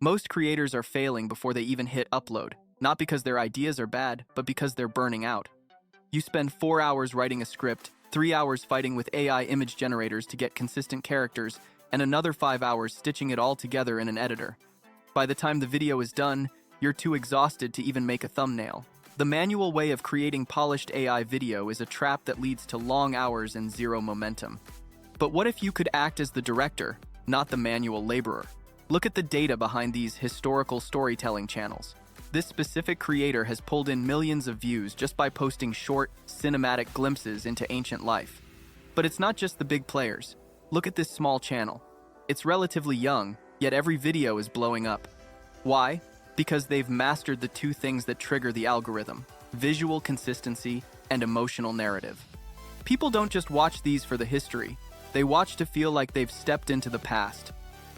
Most creators are failing before they even hit upload, not because their ideas are bad, but because they're burning out. You spend 4 hours writing a script, 3 hours fighting with AI image generators to get consistent characters, and another 5 hours stitching it all together in an editor. By the time the video is done, you're too exhausted to even make a thumbnail. The manual way of creating polished AI video is a trap that leads to long hours and zero momentum. But what if you could act as the director, not the manual laborer? Look at the data behind these historical storytelling channels. This specific creator has pulled in millions of views just by posting short, cinematic glimpses into ancient life. But it's not just the big players. Look at this small channel. It's relatively young, yet every video is blowing up. Why? Because they've mastered the two things that trigger the algorithm: visual consistency and emotional narrative. People don't just watch these for the history, they watch to feel like they've stepped into the past.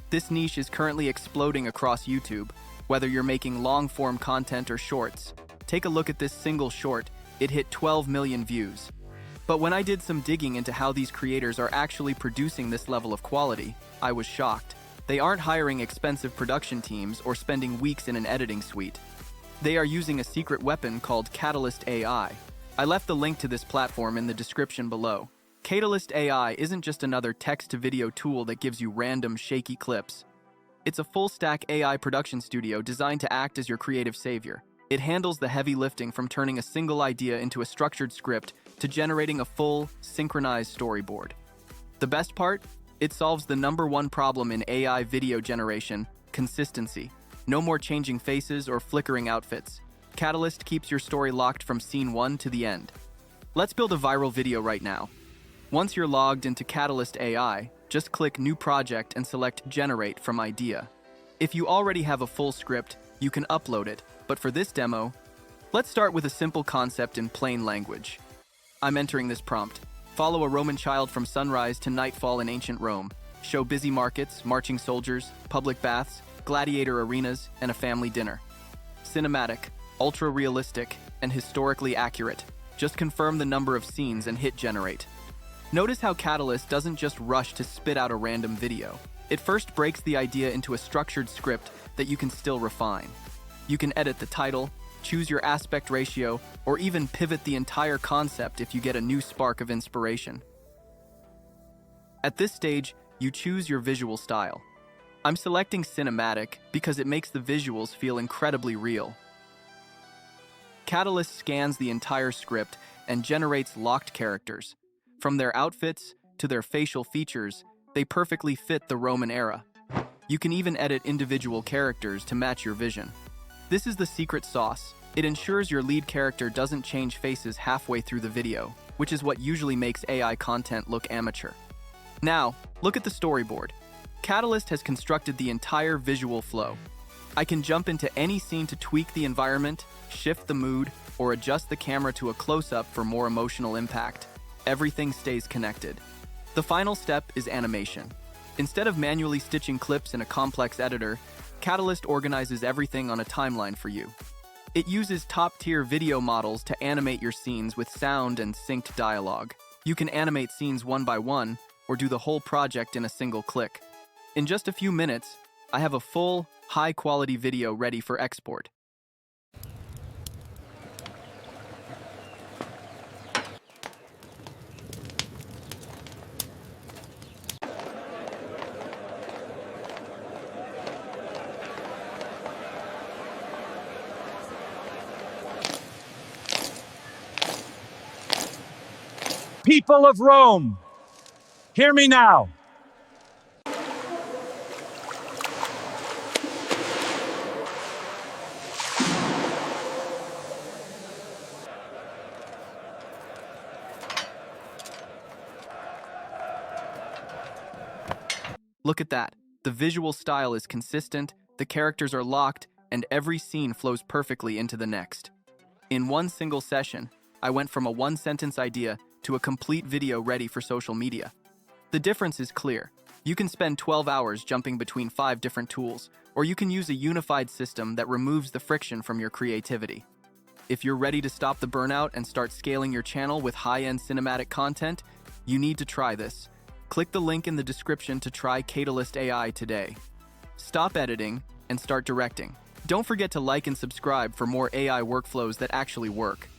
This niche is currently exploding across YouTube, whether you're making long-form content or shorts. Take a look at this single short, it hit 12 million views. But when I did some digging into how these creators are actually producing this level of quality, I was shocked. They aren't hiring expensive production teams or spending weeks in an editing suite. They are using a secret weapon called Katalist AI. I left the link to this platform in the description below. Katalyst AI isn't just another text-to-video tool that gives you random, shaky clips. It's a full-stack AI production studio designed to act as your creative savior. It handles the heavy lifting from turning a single idea into a structured script to generating a full, synchronized storyboard. The best part? It solves the #1 problem in AI video generation: consistency. No more changing faces or flickering outfits. Katalyst keeps your story locked from scene 1 to the end. Let's build a viral video right now. Once you're logged into Katalist AI, just click New Project and select Generate from Idea. If you already have a full script, you can upload it, but for this demo, let's start with a simple concept in plain language. I'm entering this prompt. Follow a Roman child from sunrise to nightfall in ancient Rome. Show busy markets, marching soldiers, public baths, gladiator arenas, and a family dinner. Cinematic, ultra-realistic, and historically accurate. Just confirm the number of scenes and hit Generate. Notice how Katalyst doesn't just rush to spit out a random video. It first breaks the idea into a structured script that you can still refine. You can edit the title, choose your aspect ratio, or even pivot the entire concept if you get a new spark of inspiration. At this stage, you choose your visual style. I'm selecting cinematic because it makes the visuals feel incredibly real. Katalyst scans the entire script and generates locked characters. From their outfits to their facial features, they perfectly fit the Roman era. You can even edit individual characters to match your vision. This is the secret sauce. It ensures your lead character doesn't change faces halfway through the video, which is what usually makes AI content look amateur. Now, look at the storyboard. Katalyst has constructed the entire visual flow. I can jump into any scene to tweak the environment, shift the mood, or adjust the camera to a close-up for more emotional impact. Everything stays connected. The final step is animation. Instead of manually stitching clips in a complex editor, Katalyst organizes everything on a timeline for you. It uses top-tier video models to animate your scenes with sound and synced dialogue. You can animate scenes one by one, or do the whole project in a single click. In just a few minutes, I have a full, high-quality video ready for export. People of Rome, hear me now. Look at that. The visual style is consistent, the characters are locked, and every scene flows perfectly into the next. In one single session, I went from a one-sentence idea to a complete video ready for social media. The difference is clear. You can spend 12 hours jumping between 5 different tools, or you can use a unified system that removes the friction from your creativity. If you're ready to stop the burnout and start scaling your channel with high-end cinematic content, you need to try this. Click the link in the description to try Katalyst AI today. Stop editing, and start directing. Don't forget to like and subscribe for more AI workflows that actually work.